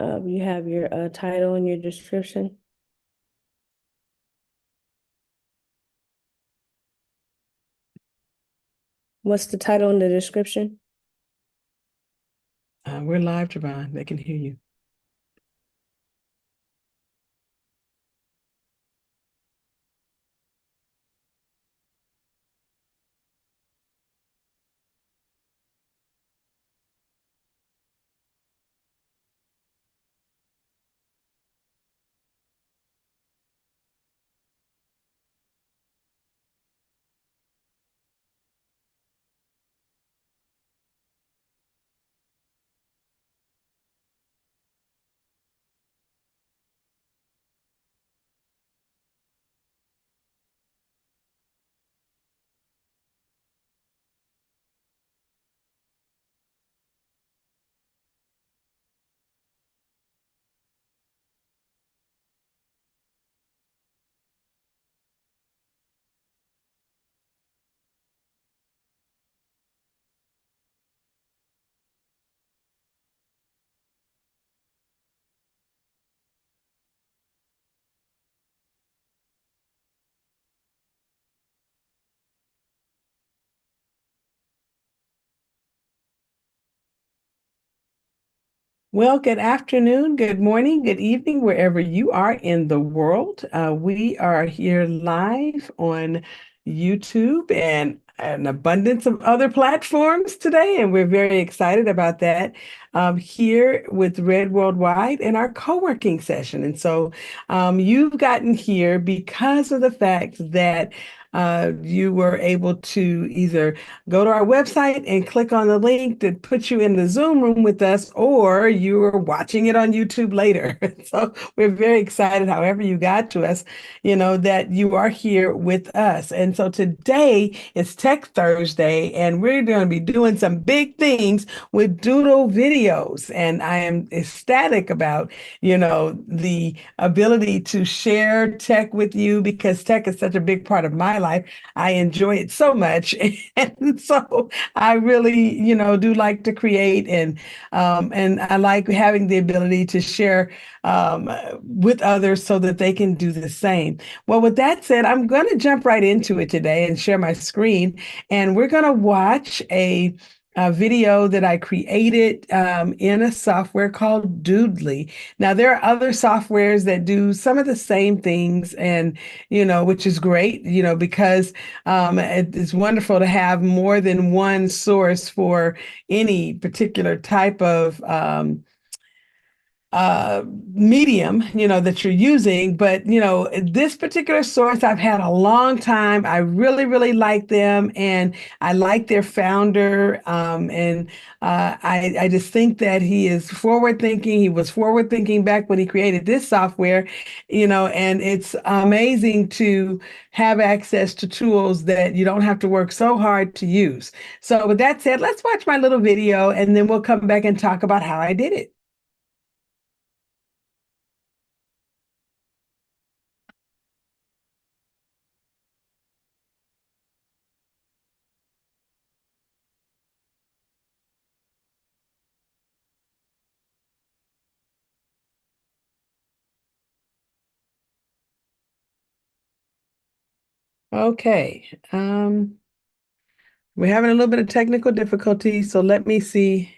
You have your title and your description. What's the title and the description? We're live, Javon. They can hear you. Well, good afternoon, good morning, good evening, wherever you are in the world. We are here live on YouTube and an abundance of other platforms today, and we're very excited about that here with Red Worldwide in our co-working session. And so you've gotten here because of the fact that you were able to either go to our website and click on the link that puts you in the Zoom room with us, or you are watching it on YouTube later. So we're very excited, however you got to us, that you are here with us. And so today is Tech Thursday, and we're going to be doing some big things with Doodle videos. And I am ecstatic about, the ability to share tech with you because tech is such a big part of my life. I enjoy it so much. And so I really, do like to create and I like having the ability to share with others so that they can do the same. Well, with that said, I'm going to jump right into it today and share my screen, and we're going to watch a video that I created in a software called Doodly. Now, there are other softwares that do some of the same things, and which is great, because it's wonderful to have more than one source for any particular type of medium, that you're using. But, this particular source I've had a long time. I really, really like them, and I like their founder. And I just think that he is forward thinking. He was forward thinking back when he created this software, and it's amazing to have access to tools that you don't have to work so hard to use. So with that said, let's watch my little video, and then we'll come back and talk about how I did it. Okay. We're having a little bit of technical difficulty, so let me see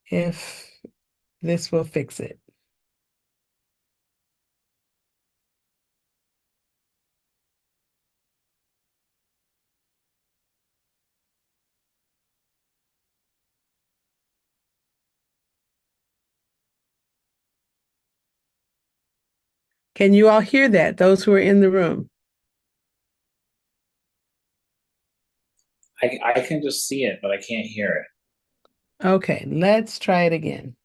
if this will fix it. Can you all hear that, those who are in the room? I can just see it, but I can't hear it. Okay, let's try it again.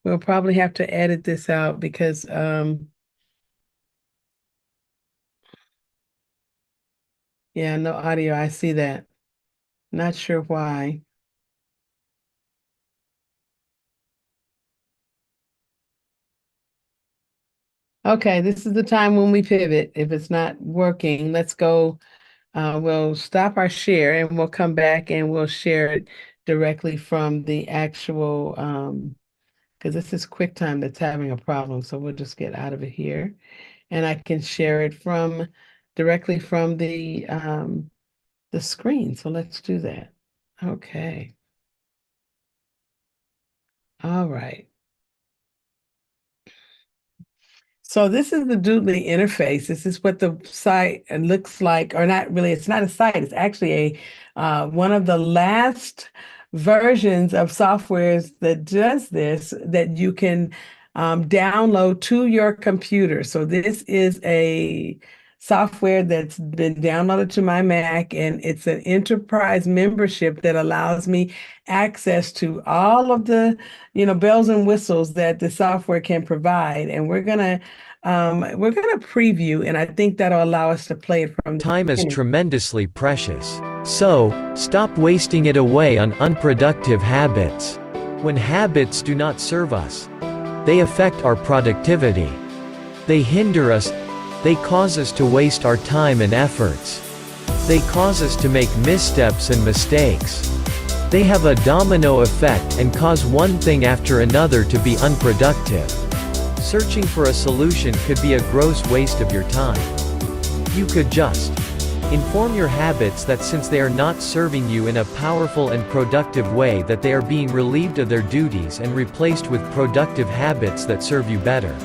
We'll probably have to edit this out because yeah, no audio. I see that. Not sure why. Okay, this is the time when we pivot. If it's not working, let's go. We'll stop our share and we'll come back and we'll share it directly from the actual, because this is QuickTime that's having a problem. So we'll just get out of it here and I can share it from directly from the screen. So let's do that. Okay. All right. So this is the Doodly interface. This is what the site looks like, or not really, it's not a site, it's actually one of the last versions of softwares that does this that you can download to your computer. So this is a software that's been downloaded to my Mac, and it's an enterprise membership that allows me access to all of the bells and whistles that the software can provide. And we're gonna preview, and I think that'll allow us to play it from the Time is beginning. tremendously precious. So, stop wasting it away on unproductive habits. When habits do not serve us, they affect our productivity. They hinder us. They cause us to waste our time and efforts. They cause us to make missteps and mistakes. They have a domino effect and cause one thing after another to be unproductive. Searching for a solution could be a gross waste of your time. You could just inform your habits that since they are not serving you in a powerful and productive way, that they are being relieved of their duties and replaced with productive habits that serve you better.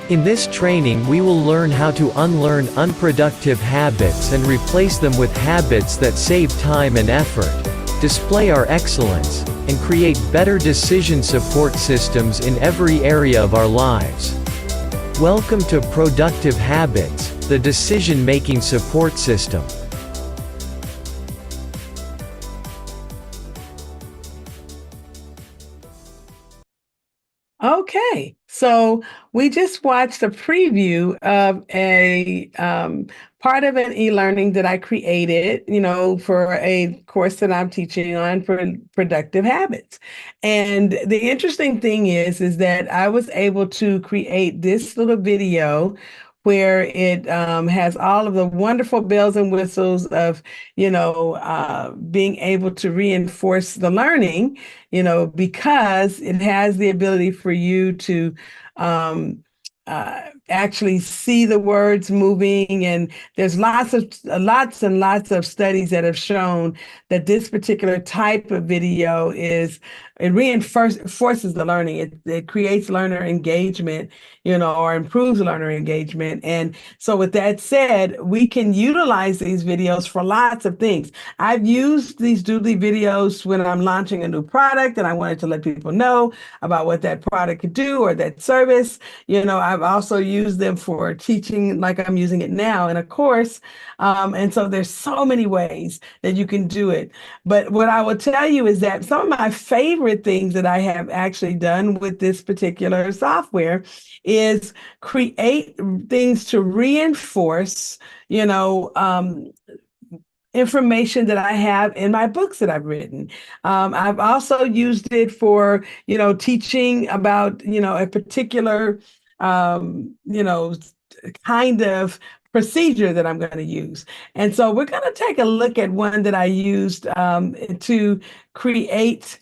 In this training, we will learn how to unlearn unproductive habits and replace them with habits that save time and effort, display our excellence, and create better decision support systems in every area of our lives. Welcome to Productive Habits, the decision-making support system. Okay, so we just watched a preview of a part of an e-learning that I created, for a course that I'm teaching on for productive habits. And the interesting thing is that I was able to create this little video where it has all of the wonderful bells and whistles of, being able to reinforce the learning, because it has the ability for you to actually see the words moving. And there's lots and lots of studies that have shown that this particular type of video it reinforces the learning. It creates learner engagement, or improves learner engagement. And so with that said, we can utilize these videos for lots of things. I've used these Doodly videos when I'm launching a new product and I wanted to let people know about what that product could do or that service. I've also used them for teaching like I'm using it now in a course. And so there's so many ways that you can do it. But what I will tell you is that some of my favorite things that I have actually done with this particular software is create things to reinforce, information that I have in my books that I've written. I've also used it for, teaching about, a particular, kind of procedure that I'm going to use. And so we're going to take a look at one that I used to create.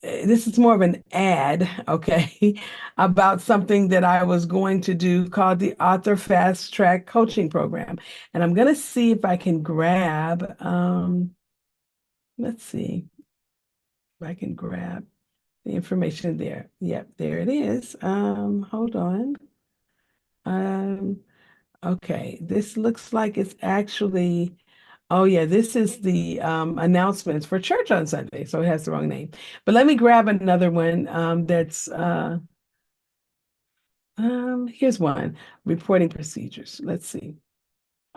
This is more of an ad, okay, about something that I was going to do called the Author Fast Track Coaching Program. And I'm going to see if I can grab, let's see if I can grab the information there. Yep, there it is. Hold on. Okay, this looks like it's actually, oh yeah, this is the announcements for church on Sunday, so it has the wrong name. But let me grab another one that's, here's one, reporting procedures. Let's see.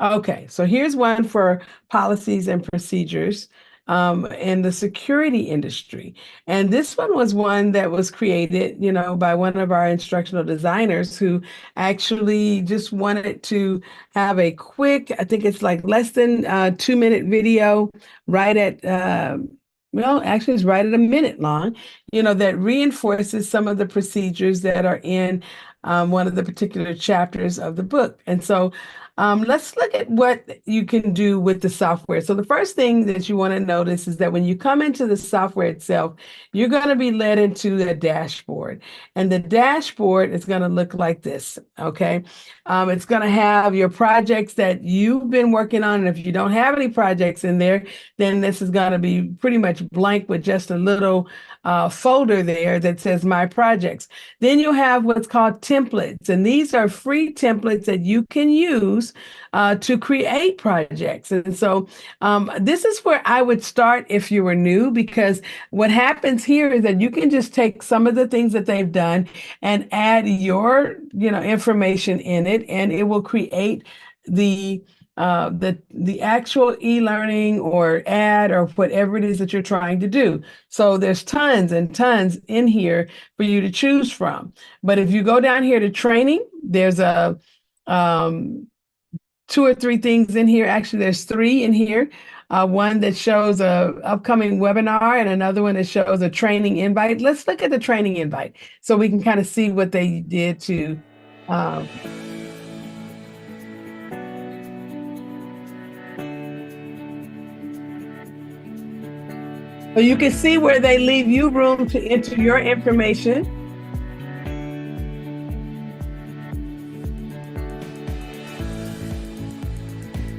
Okay, so here's one for policies and procedures in the security industry. And this one was one that was created, by one of our instructional designers who actually just wanted to have a quick, I think it's like less than 2-minute video right at, actually it's right at a minute long, that reinforces some of the procedures that are in one of the particular chapters of the book. And so let's look at what you can do with the software. So the first thing that you want to notice is that when you come into the software itself, you're going to be led into the dashboard. And the dashboard is going to look like this, okay? It's going to have your projects that you've been working on. And if you don't have any projects in there, then this is going to be pretty much blank with just a little folder there that says My Projects. Then you'll have what's called templates. And these are free templates that you can use to create projects. And so this is where I would start if you were new, because what happens here is that you can just take some of the things that they've done and add your, information in it, and it will create the actual e-learning or ad or whatever it is that you're trying to do. So there's tons and tons in here for you to choose from. But if you go down here to training, there's a 2 or 3 things in here. Actually, there's 3 in here. One that shows a upcoming webinar and another one that shows a training invite. Let's look at the training invite so we can kind of see what they did to so you can see where they leave you room to enter your information.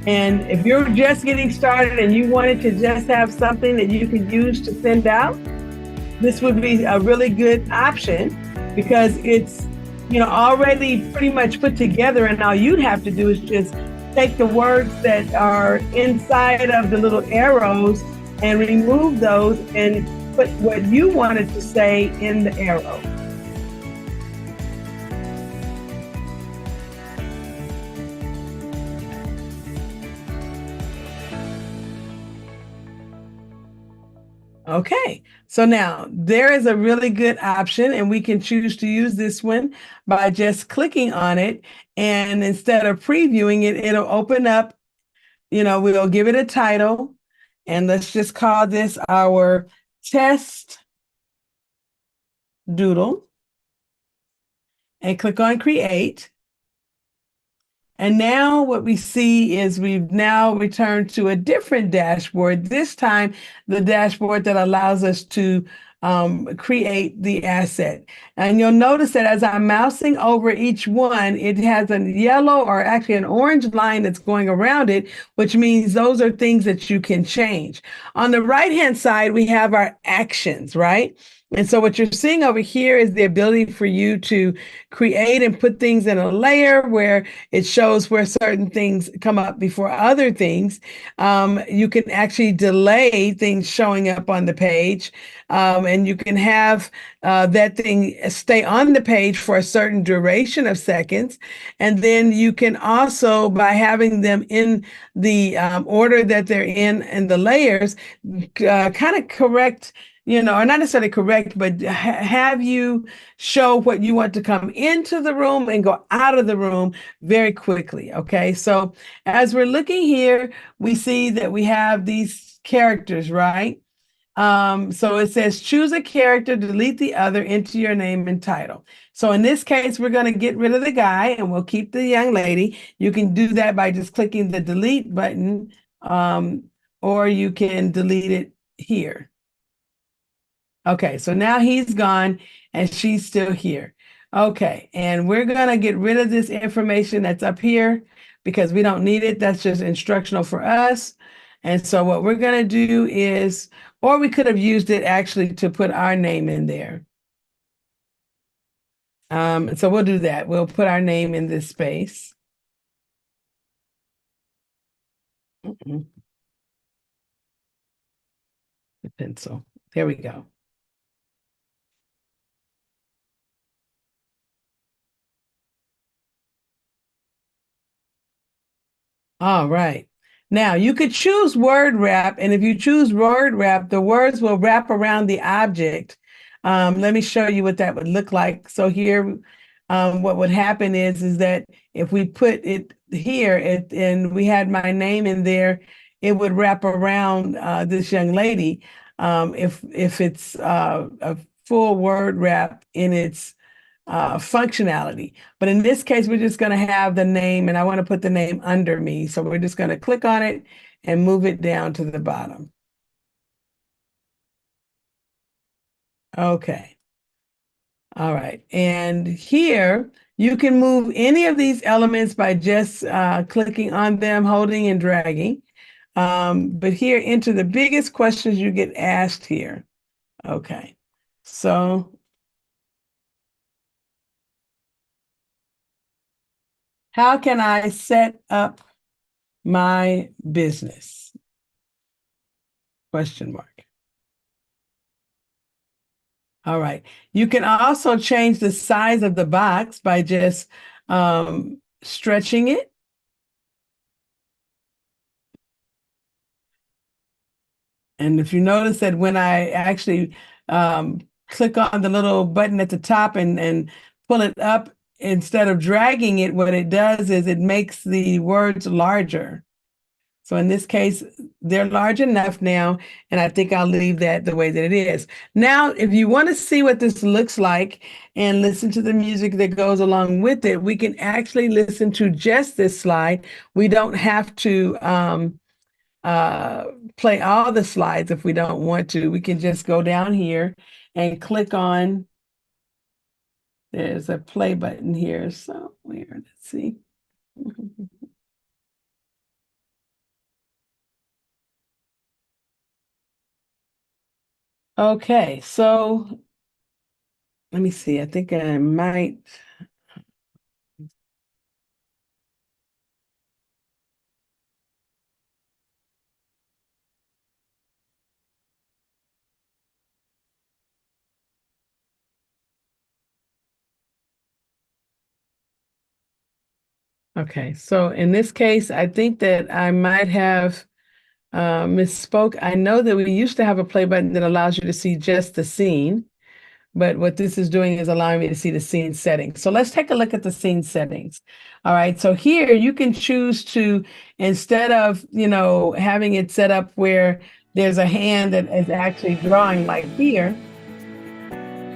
And if you're just getting started and you wanted to just have something that you could use to send out, this would be a really good option because it's, already pretty much put together, and all you'd have to do is just take the words that are inside of the little arrows and remove those and put what you wanted to say in the arrow. Okay, so now there is a really good option, and we can choose to use this one by just clicking on it. And instead of previewing it, it'll open up, we'll give it a title. And let's just call this our test doodle and click on create. And now what we see is we've now returned to a different dashboard, this time the dashboard that allows us to create the asset. And you'll notice that as I'm mousing over each one, it has a yellow or actually an orange line that's going around it, which means those are things that you can change. On the right-hand side, we have our actions, right? And so what you're seeing over here is the ability for you to create and put things in a layer where it shows where certain things come up before other things. You can actually delay things showing up on the page, and you can have that thing stay on the page for a certain duration of seconds. And then you can also, by having them in the order that they're in the layers, kind of correct, or not necessarily correct, but have you show what you want to come into the room and go out of the room very quickly. Okay, so as we're looking here, we see that we have these characters, right? So it says choose a character, delete the other, enter your name and title. So in this case, we're going to get rid of the guy and we'll keep the young lady. You can do that by just clicking the delete button, or you can delete it here. Okay, so now he's gone and she's still here. Okay, and we're going to get rid of this information that's up here because we don't need it. That's just instructional for us. And so what we're going to do is, or we could have used it actually to put our name in there. So we'll do that. We'll put our name in this space. The pencil. There we go. All right. Now you could choose word wrap, and if you choose word wrap, the words will wrap around the object. Let me show you what that would look like. So here, what would happen is that if we put it here and we had my name in there, it would wrap around this young lady. If it's a full word wrap in its functionality. But in this case, we're just going to have the name, and I want to put the name under me. So we're just going to click on it and move it down to the bottom. Okay. All right. And here you can move any of these elements by just clicking on them, holding and dragging. But here, enter the biggest questions you get asked here. Okay. So how can I set up my business? Question mark. All right. You can also change the size of the box by just stretching it. And if you notice that when I actually click on the little button at the top and pull it up, instead of dragging it, what it does is it makes the words larger. So in this case, they're large enough now, and I think I'll leave that the way that it is. Now, if you want to see what this looks like and listen to the music that goes along with it, we can actually listen to just this slide. We don't have to play all the slides if we don't want to. We can just go down here and click on, there's a play button here somewhere. Let's see. Okay, so let me see. I think I might. Okay, so in this case, I think that I might have misspoke. I know that we used to have a play button that allows you to see just the scene, but what this is doing is allowing me to see the scene settings. So let's take a look at the scene settings. All right, so here you can choose to, instead of, having it set up where there's a hand that is actually drawing like here,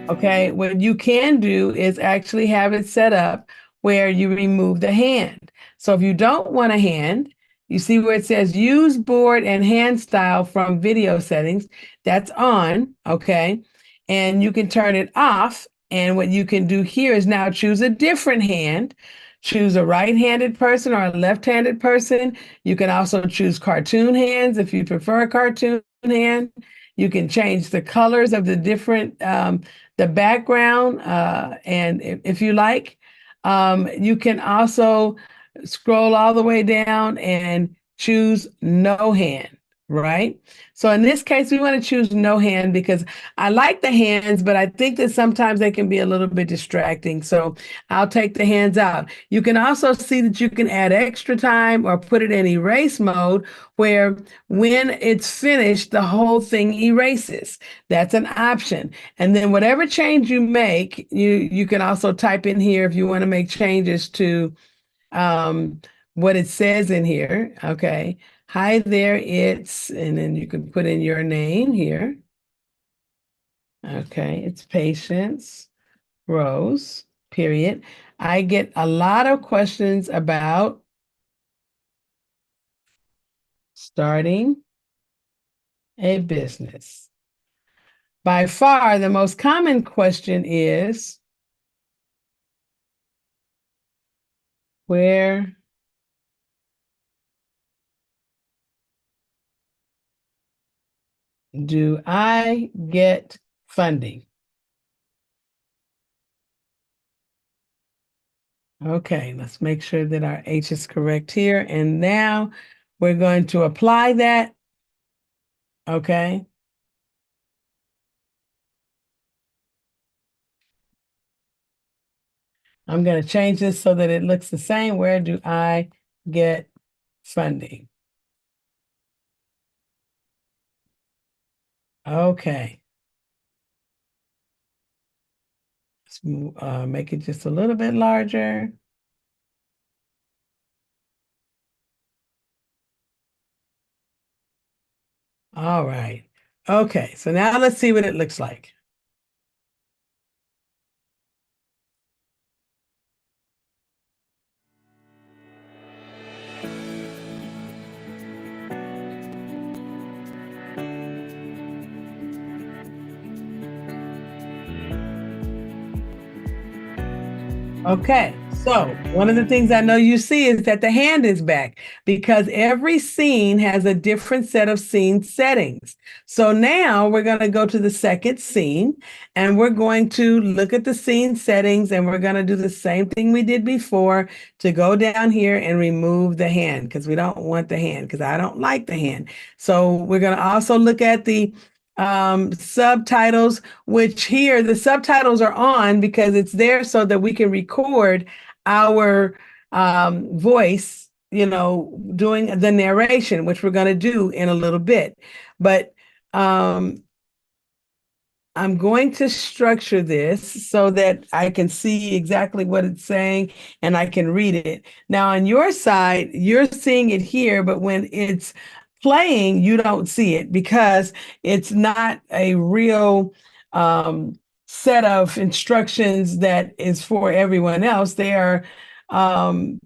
okay, what you can do is actually have it set up where you remove the hand. So if you don't want a hand, you see where it says use board and hand style from video settings, that's on, okay? And you can turn it off. And what you can do here is now choose a different hand, choose a right-handed person or a left-handed person. You can also choose cartoon hands if you prefer a cartoon hand. You can change the colors of the different, the background, and if you like. You can also scroll all the way down and choose no hand, right? So in this case, we want to choose no hand because I like the hands, but I think that sometimes they can be a little bit distracting. So I'll take the hands out. You can also see that you can add extra time or put it in erase mode where when it's finished, the whole thing erases. That's an option. And then whatever change you make, you can also type in here if you want to make changes to what it says in here. Okay. Hi there, and then you can put in your name here. Okay, it's Patience Rose, period. I get a lot of questions about starting a business. By far, the most common question is, where do I get funding? Okay, let's make sure that our H is correct here. And now we're going to apply that. Okay. I'm going to change this so that it looks the same. Where do I get funding? Okay. Let's make it just a little bit larger. All right. Okay, so now let's see what it looks like. Okay, so one of the things I know you see is that the hand is back because every scene has a different set of scene settings. So now we're going to go to the second scene and we're going to look at the scene settings and we're going to do the same thing we did before to go down here and remove the hand because we don't want the hand because I don't like the hand. So we're going to also look at the subtitles, which here the subtitles are on because it's there so that we can record our voice, doing the narration, which we're going to do in a little bit. But I'm going to structure this so that I can see exactly what it's saying and I can read it. Now, on your side, you're seeing it here, but when it's playing, you don't see it because it's not a real set of instructions that is for everyone else. They are, that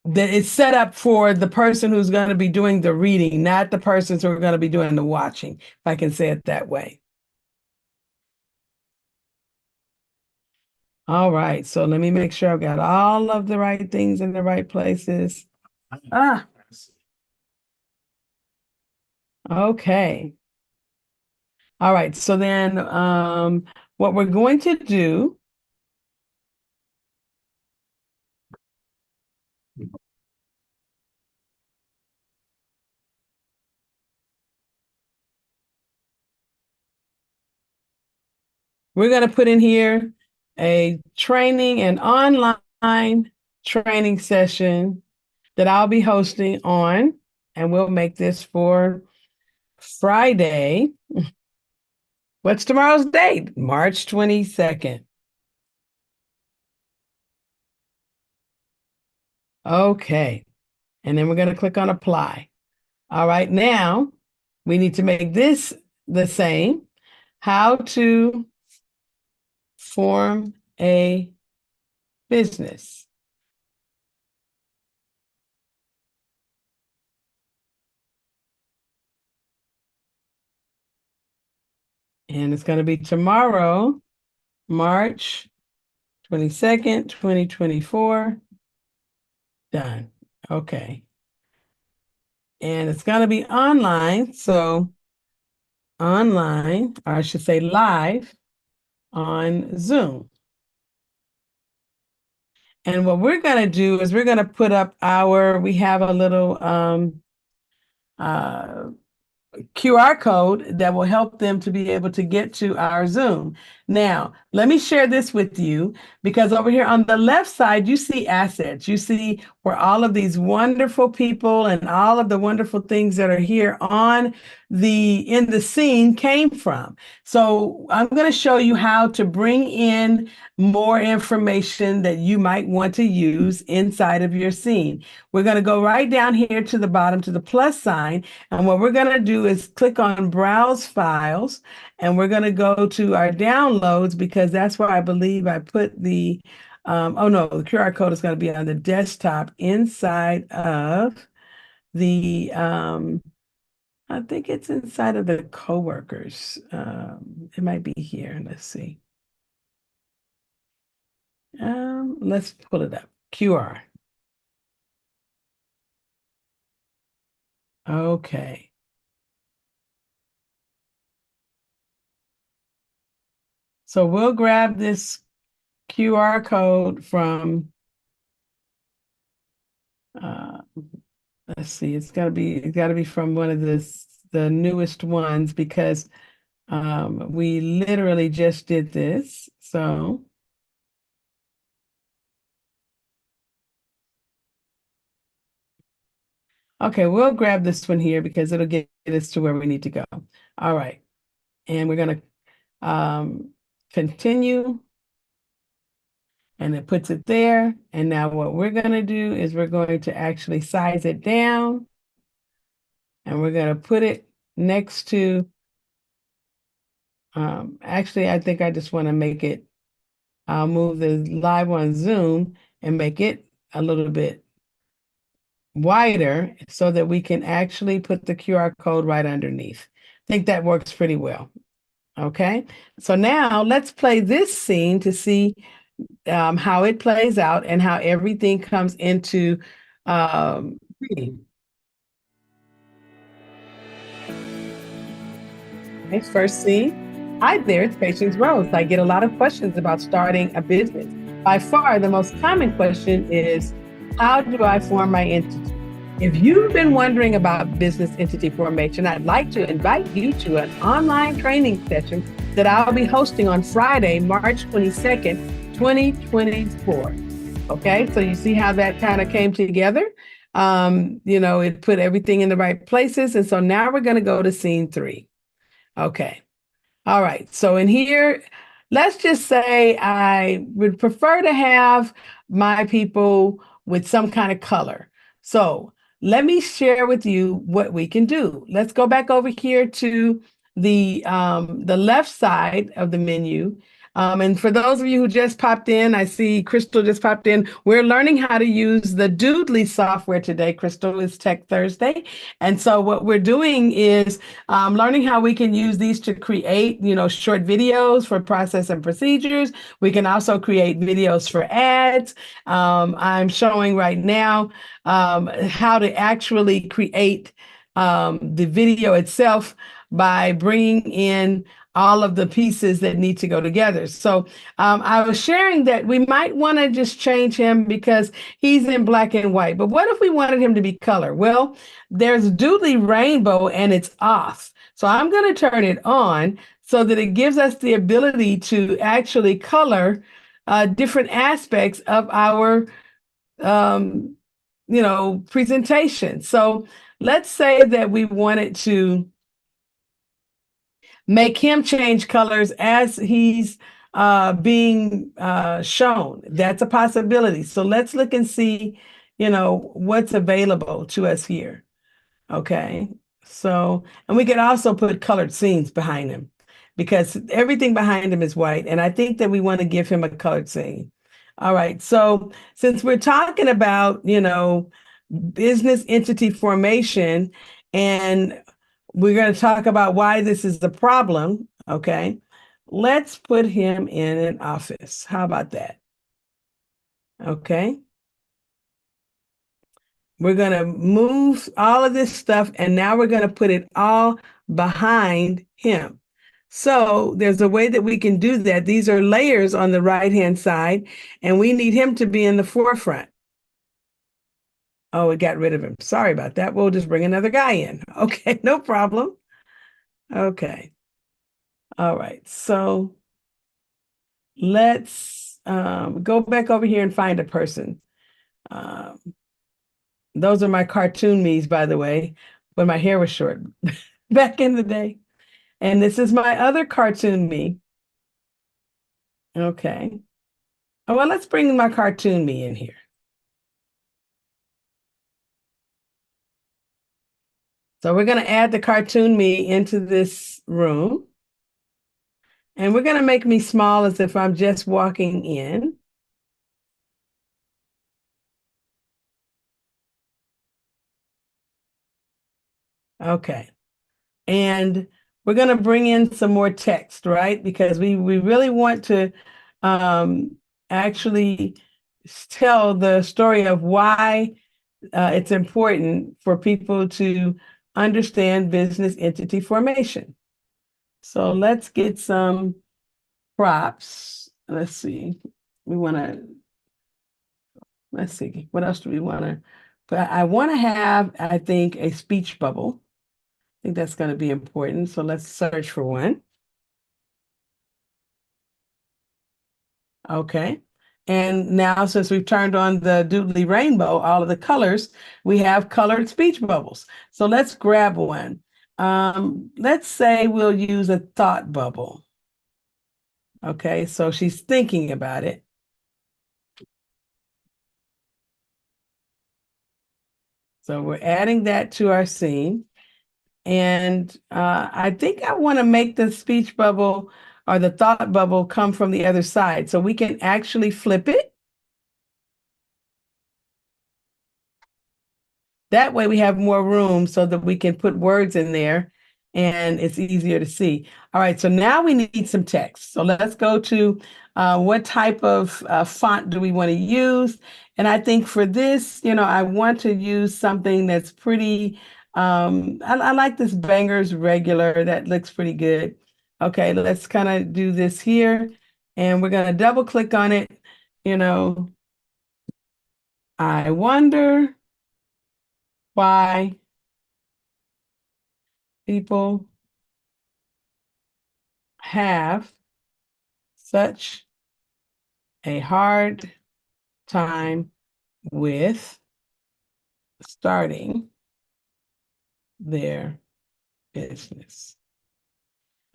it's set up for the person who's going to be doing the reading, not the persons who are going to be doing the watching, if I can say it that way. All right, so let me make sure I've got all of the right things in the right places. Okay. All right, so then what we're going to do we're going to put in here a training, an online training session that I'll be hosting on, and we'll make this for Friday. What's tomorrow's date? March 22nd. Okay. And then we're going to click on apply. All right. Now we need to make this the same. How to form a business. And it's going to be tomorrow, March 22nd, 2024. Done. Okay. And it's going to be online. So online, or I should say live on Zoom. And what we're going to do is we're going to put up we have a little QR code that will help them to be able to get to our Zoom. Now, let me share this with you because over here on the left side, you see assets. You see where all of these wonderful people and all of the wonderful things that are here in the scene came from. So I'm going to show you how to bring in more information that you might want to use inside of your scene. We're going to go right down here to the bottom to the plus sign. And what we're going to do is click on Browse Files. And we're going to go to our downloads because that's where I believe I put the, oh no, the QR code is going to be on the desktop inside of the, I think it's inside of the coworkers. It might be here. Let's see. Let's pull it up. QR. Okay. So we'll grab this QR code from, let's see, it's got to be from one of the newest ones because we literally just did this. So okay, we'll grab this one here because it'll get us to where we need to go. All right. And we're going to continue. And it puts it there. And now what we're going to do is we're going to actually size it down. And we're going to put it next to, actually, I think I just want to make it, I'll move the live on Zoom and make it a little bit wider so that we can actually put the QR code right underneath. I think that works pretty well. Okay, so now let's play this scene to see how it plays out and how everything comes into being. Okay, first scene. Hi there, it's Patience Rose. I get a lot of questions about starting a business. By far, the most common question is, how do I form my entity? If you've been wondering about business entity formation, I'd like to invite you to an online training session that I'll be hosting on Friday, March 22nd, 2024. Okay, so you see how that kind of came together? It put everything in the right places. And so now we're going to go to scene 3. Okay. All right. So in here, let's just say I would prefer to have my people with some kind of color. So let me share with you what we can do. Let's go back over here to the left side of the menu. And for those of you who just popped in, I see Crystal just popped in. We're learning how to use the Doodly software today. Crystal, is Tech Thursday. And so what we're doing is learning how we can use these to create, short videos for process and procedures. We can also create videos for ads. I'm showing right now how to actually create the video itself by bringing in all of the pieces that need to go together. So I was sharing that we might want to just change him because he's in black and white. But what if we wanted him to be color? Well, there's Doodly Rainbow and it's off. So I'm going to turn it on so that it gives us the ability to actually color different aspects of our presentation. So let's say that we wanted to make him change colors as he's being shown. That's a possibility. So let's look and see, what's available to us here. Okay. So, and we could also put colored scenes behind him because everything behind him is white. And I think that we want to give him a colored scene. All right. So since we're talking about, business entity formation, and we're going to talk about why this is the problem. Okay. Let's put him in an office. How about that? Okay. We're going to move all of this stuff, and now we're going to put it all behind him. So there's a way that we can do that. These are layers on the right-hand side, and we need him to be in the forefront. Oh, it got rid of him. Sorry about that. We'll just bring another guy in. Okay, no problem. Okay. All right. So let's go back over here and find a person. Those are my cartoon me's, by the way, when my hair was short back in the day. And this is my other cartoon me. Okay. Oh, well, let's bring my cartoon me in here. So we're going to add the cartoon me into this room. And we're going to make me small as if I'm just walking in. Okay. And we're going to bring in some more text, right? Because we really want to actually tell the story of why it's important for people to understand business entity formation. So let's get some props. Let's see. Let's see, what else do we want to, but I want to have, I think, a speech bubble. I think that's going to be important. So let's search for one. Okay. And now, since we've turned on the Doodly Rainbow, all of the colors, we have colored speech bubbles. So let's grab one. Let's say we'll use a thought bubble. Okay, so she's thinking about it. So we're adding that to our scene. And I think I want to make the speech bubble or the thought bubble come from the other side. So we can actually flip it. That way we have more room so that we can put words in there and it's easier to see. All right, so now we need some text. So let's go to what type of font do we want to use? And I think for this, I want to use something that's pretty, I like this Bangers Regular. That looks pretty good. Okay, let's kind of do this here. And we're going to double click on it. I wonder why people have such a hard time with starting their business.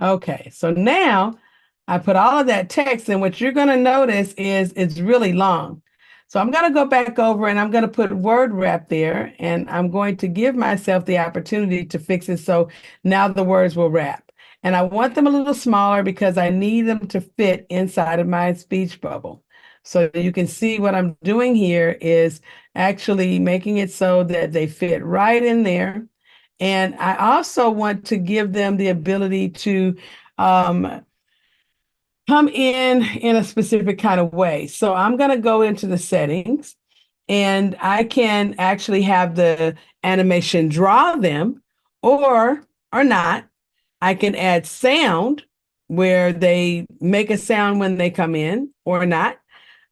Okay, so now I put all of that text, and what you're going to notice is it's really long. So I'm going to go back over and I'm going to put word wrap there, and I'm going to give myself the opportunity to fix it so now the words will wrap. And I want them a little smaller because I need them to fit inside of my speech bubble. So you can see what I'm doing here is actually making it so that they fit right in there. And I also want to give them the ability to come in a specific kind of way. So I'm going to go into the settings, and I can actually have the animation draw them or not. I can add sound where they make a sound when they come in or not.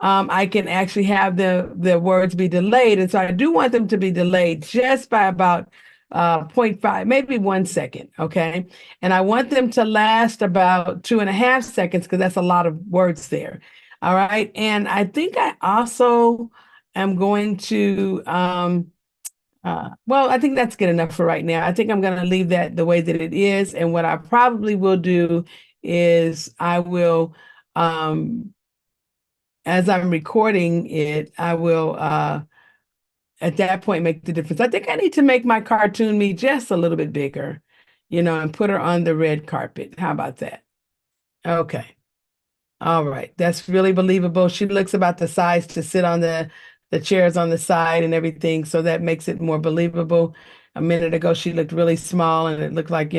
I can actually have the words be delayed. And so I do want them to be delayed just by about 0.5, maybe 1 second, okay? And I want them to last about 2.5 seconds because that's a lot of words there, all right? And I think I also am going to, well, I think that's good enough for right now. I think I'm going to leave that the way that it is. And what I probably will do is I will, as I'm recording it, I will, at that point, make the difference. I think I need to make my cartoon me just a little bit bigger, and put her on the red carpet. How about that? Okay. All right. That's really believable. She looks about the size to sit on the chairs on the side and everything. So that makes it more believable. A minute ago, she looked really small and it looked like,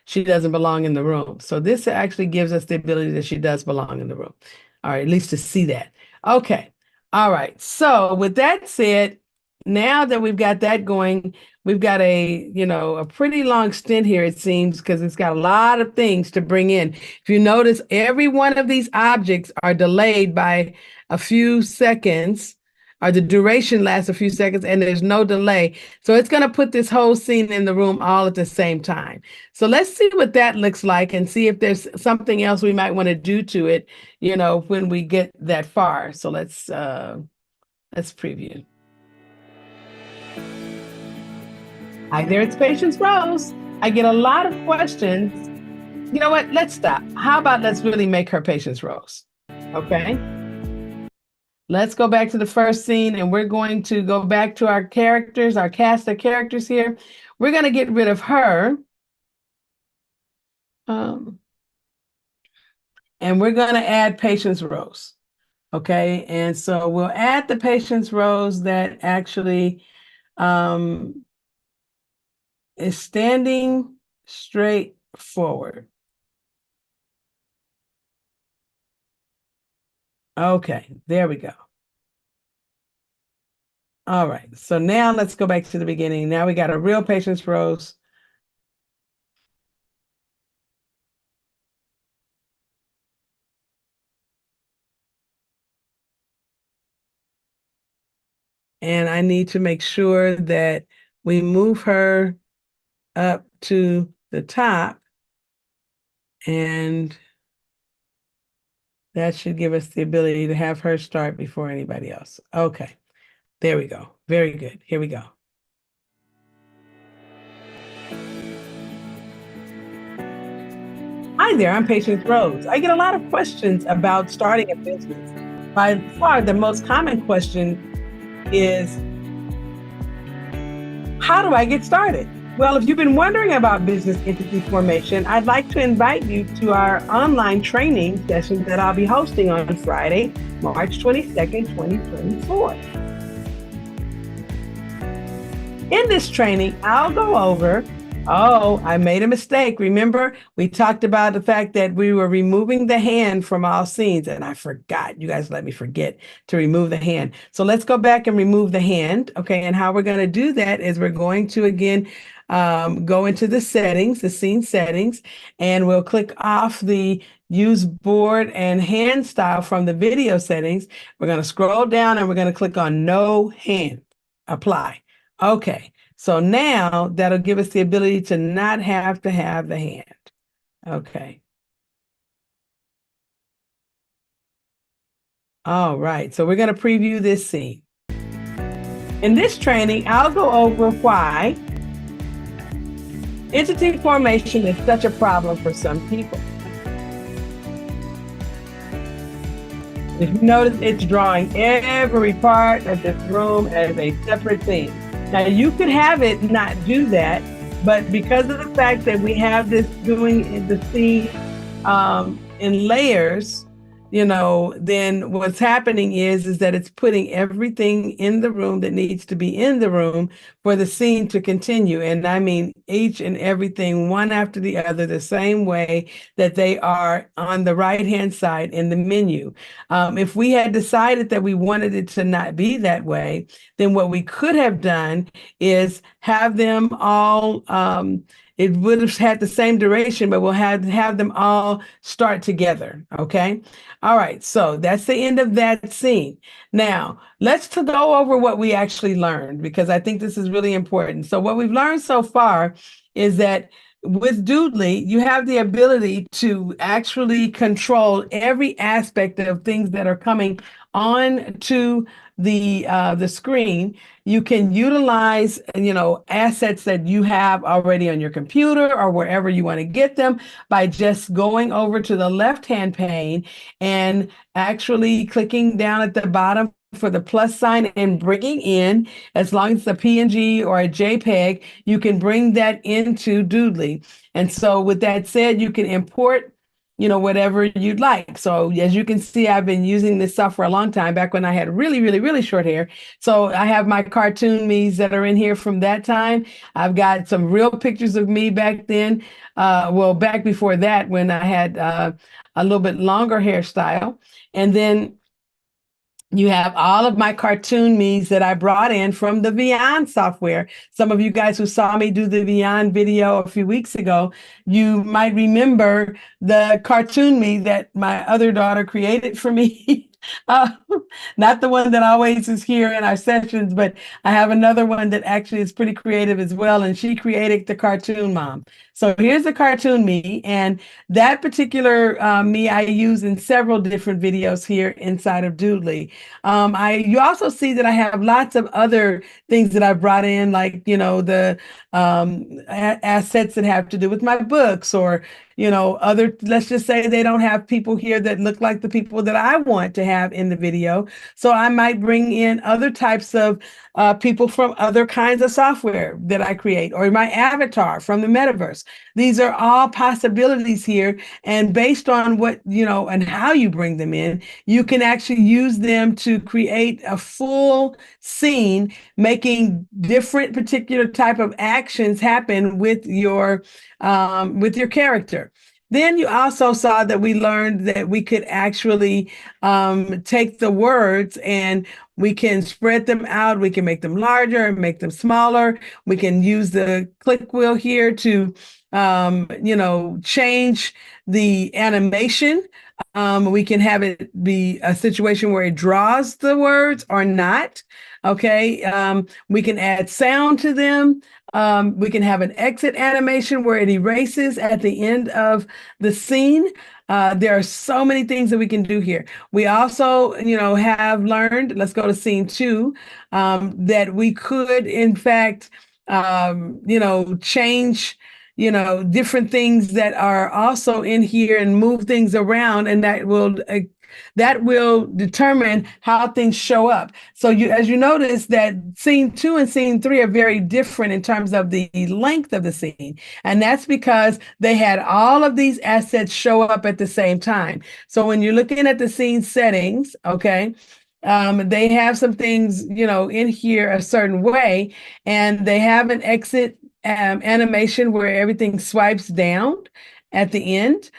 she doesn't belong in the room. So this actually gives us the ability that she does belong in the room. All right. At least to see that. Okay. All right. So with that said, now that we've got that going, we've got a pretty long stint here, it seems, because it's got a lot of things to bring in. If you notice, every one of these objects are delayed by a few seconds, or the duration lasts a few seconds, and there's no delay. So it's going to put this whole scene in the room all at the same time. So let's see what that looks like and see if there's something else we might want to do to it, when we get that far. So let's preview. Hi there, it's Patience Rose. I get a lot of questions. You know what? Let's stop. How about let's really make her Patience Rose? Okay. Let's go back to the first scene, and we're going to go back to our characters, our cast of characters here. We're going to get rid of her. And we're going to add Patience Rose. Okay. And so we'll add the Patience Rose that actually is standing straight forward. Okay, there we go. All right, so now let's go back to the beginning. Now we got a real Patience Rose. And I need to make sure that we move her up to the top, and that should give us the ability to have her start before anybody else. Okay, there we go. Very good. Here we go. Hi there, I'm Patience Rose. I get a lot of questions about starting a business. By far, the most common question is, how do I get started? Well, if you've been wondering about business entity formation, I'd like to invite you to our online training session that I'll be hosting on Friday, March 22nd, 2024. In this training, I'll go over Oh, I made a mistake. Remember, we talked about the fact that we were removing the hand from all scenes, and I forgot. You guys let me forget to remove the hand. So let's go back and remove the hand. Okay, and how we're going to do that is we're going to again go into the settings, the scene settings, and we'll click off the use board and hand style from the video settings. We're going to scroll down and we're going to click on no hand, apply. Okay. So now that'll give us the ability to not have to have the hand. Okay. All right. So we're going to preview this scene. In this training, I'll go over why entity formation is such a problem for some people. If you notice, it's drawing every part of this room as a separate thing. Now, you could have it not do that, but because of the fact that we have this doing the scene in layers, you know, then what's happening is that it's putting everything in the room that needs to be in the room for the scene to continue. And I mean, each and everything, one after the other, the same way that they are on the right-hand side in the menu. If we had decided that we wanted it to not be that way, then what we could have done is have them all, it would have had the same duration, but we'll have them all start together, okay? All right, so that's the end of that scene. Now, let's go over what we actually learned, because I think this is really important. So what we've learned so far is that with Doodly, you have the ability to actually control every aspect of things that are coming on to the screen. You can utilize, you know, assets that you have already on your computer or wherever you want to get them by just going over to the left-hand pane and actually clicking down at the bottom for the plus sign and bringing in, as long as it's a PNG or a JPEG, you can bring that into Doodly. And so with that said, you can import, you know, whatever you'd like. So as you can see, I've been using this stuff for a long time, back when I had really, really, really short hair. So I have my cartoon me's that are in here from that time. I've got some real pictures of me back then. Well, back before that, when I had a little bit longer hairstyle. And then you have all of my cartoon me's that I brought in from the Vyond software. Some of you guys who saw me do the Vyond video a few weeks ago, you might remember the cartoon me that my other daughter created for me. Not the one that always is here in our sessions, but I have another one that actually is pretty creative as well, and she created the cartoon mom. So here's the cartoon me, and that particular me I use in several different videos here inside of Doodly. You also see that I have lots of other things that I brought in, like, you know, the assets that have to do with my books, or, you know, other, let's just say they don't have people here that look like the people that I want to have in the video. So I might bring in other types of people from other kinds of software that I create, or my avatar from the metaverse. These are all possibilities here. And based on what, you know, and how you bring them in, you can actually use them to create a full scene, making different particular type of actions happen with your character. Then you also saw that we learned that we could actually take the words and we can spread them out. We can make them larger and make them smaller. We can use the click wheel here to, you know, change the animation. We can have it be a situation where it draws the words or not. Okay. We can add sound to them. We can have an exit animation where it erases at the end of the scene. There are so many things that we can do here. We also, you know, have learned, let's go to scene 2, that we could, in fact, you know, change, you know, different things that are also in here and move things around, and that will determine how things show up. So as you notice, that scene 2 and scene 3 are very different in terms of the length of the scene. And that's because they had all of these assets show up at the same time. So when you're looking at the scene settings, okay, they have some things, you know, in here a certain way, and they have an exit animation where everything swipes down at the end.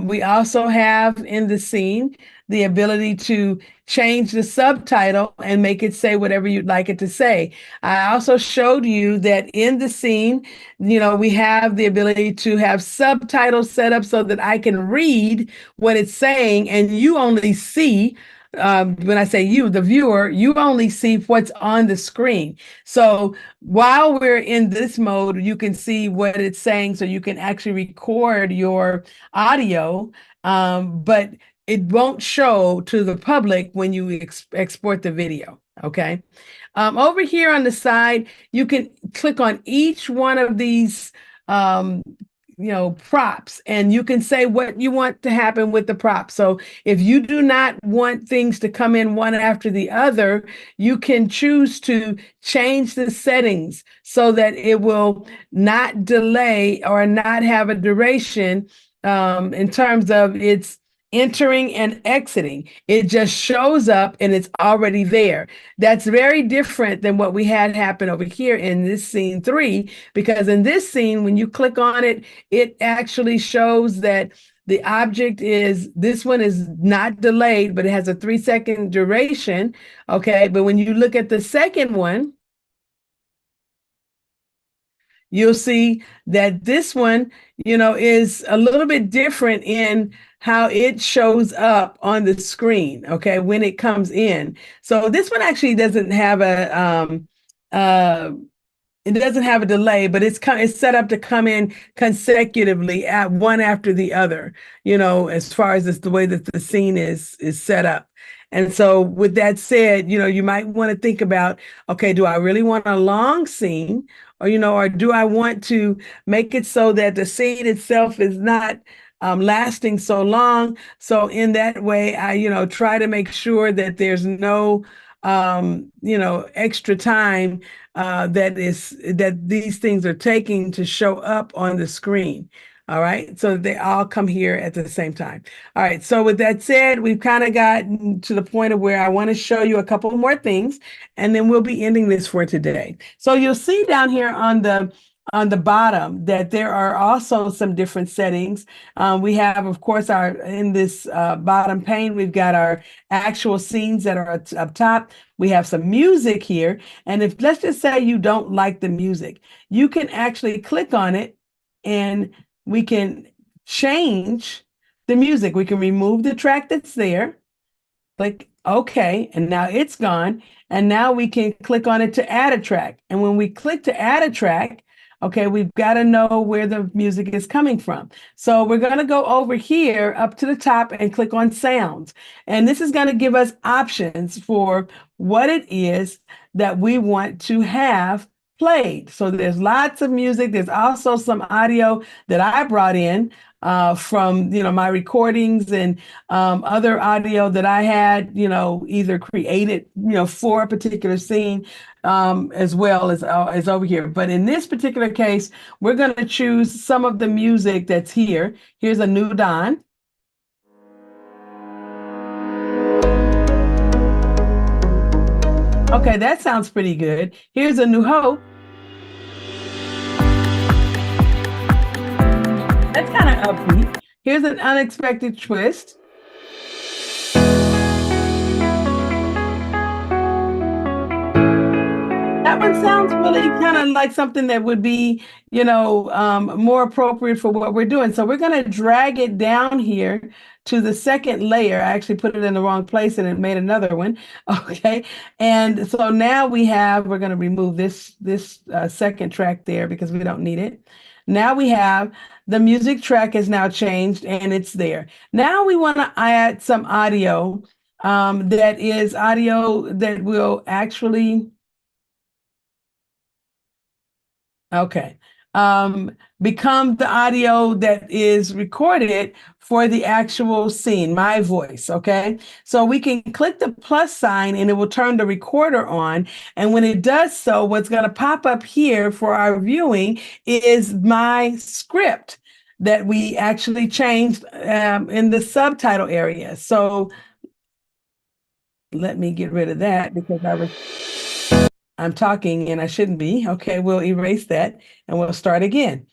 We also have in the scene the ability to change the subtitle and make it say whatever you'd like it to say. I also showed you that in the scene, we have the ability to have subtitles set up so that I can read what it's saying and you only see, when I say you, the viewer, you only see what's on the screen. So while we're in this mode, you can see what it's saying, so you can actually record your audio, but it won't show to the public when you export the video, okay? Over here on the side, you can click on each one of these props, and you can say what you want to happen with the prop. So if you do not want things to come in one after the other, you can choose to change the settings so that it will not delay or not have a duration in terms of its entering and exiting. It just shows up and it's already there. That's very different than what we had happen over here in this scene 3, because in this scene, when you click on it, it actually shows that the object this one is not delayed, but it has a 3-second duration. Okay. But when you look at the second one, you'll see that this one, is a little bit different in how it shows up on the screen, okay, when it comes in. So this one actually doesn't have it doesn't have a delay, but it's set up to come in consecutively at one after the other, as far as the way that the scene is set up. And so with that said, you might want to think about, okay, do I really want a long scene? Or do I want to make it so that the scene itself is not lasting so long? So in that way, I, try to make sure that there's no, extra time that these things are taking to show up on the screen. All right. So they all come here at the same time. All right. So with that said, we've kind of gotten to the point of where I want to show you a couple more things, and then we'll be ending this for today. So you'll see down here on the bottom that there are also some different settings. We have, of course, in this bottom pane, we've got our actual scenes that are up top. We have some music here. And if, let's just say you don't like the music, you can actually click on it and we can change the music. We can remove the track that's there, click OK, and now it's gone. And now we can click on it to add a track. And when we click to add a track, okay, we've got to know where the music is coming from. So we're going to go over here up to the top and click on sounds. And this is going to give us options for what it is that we want to have played. So there's lots of music. There's also some audio that I brought in from, my recordings and other audio that I had, either created, for a particular scene, as well as over here. But in this particular case, we're going to choose some of the music that's here. Here's a New Dawn. Okay, that sounds pretty good. Here's A New Hope. That's kind of upbeat. Here's An Unexpected Twist. That one sounds really kind of like something that would be, more appropriate for what we're doing. So we're going to drag it down here to the second layer. I actually put it in the wrong place and it made another one. Okay. And so now we're going to remove this second track there because we don't need it. Now we have the music track is now changed and it's there. Now we want to add some audio that is audio that will actually, become the audio that is recorded for the actual scene, my voice, okay? So we can click the plus sign and it will turn the recorder on. And when it does so, what's going to pop up here for our viewing is my script that we actually changed in the subtitle area. So let me get rid of that because I'm talking and I shouldn't be. Okay, we'll erase that and we'll start again.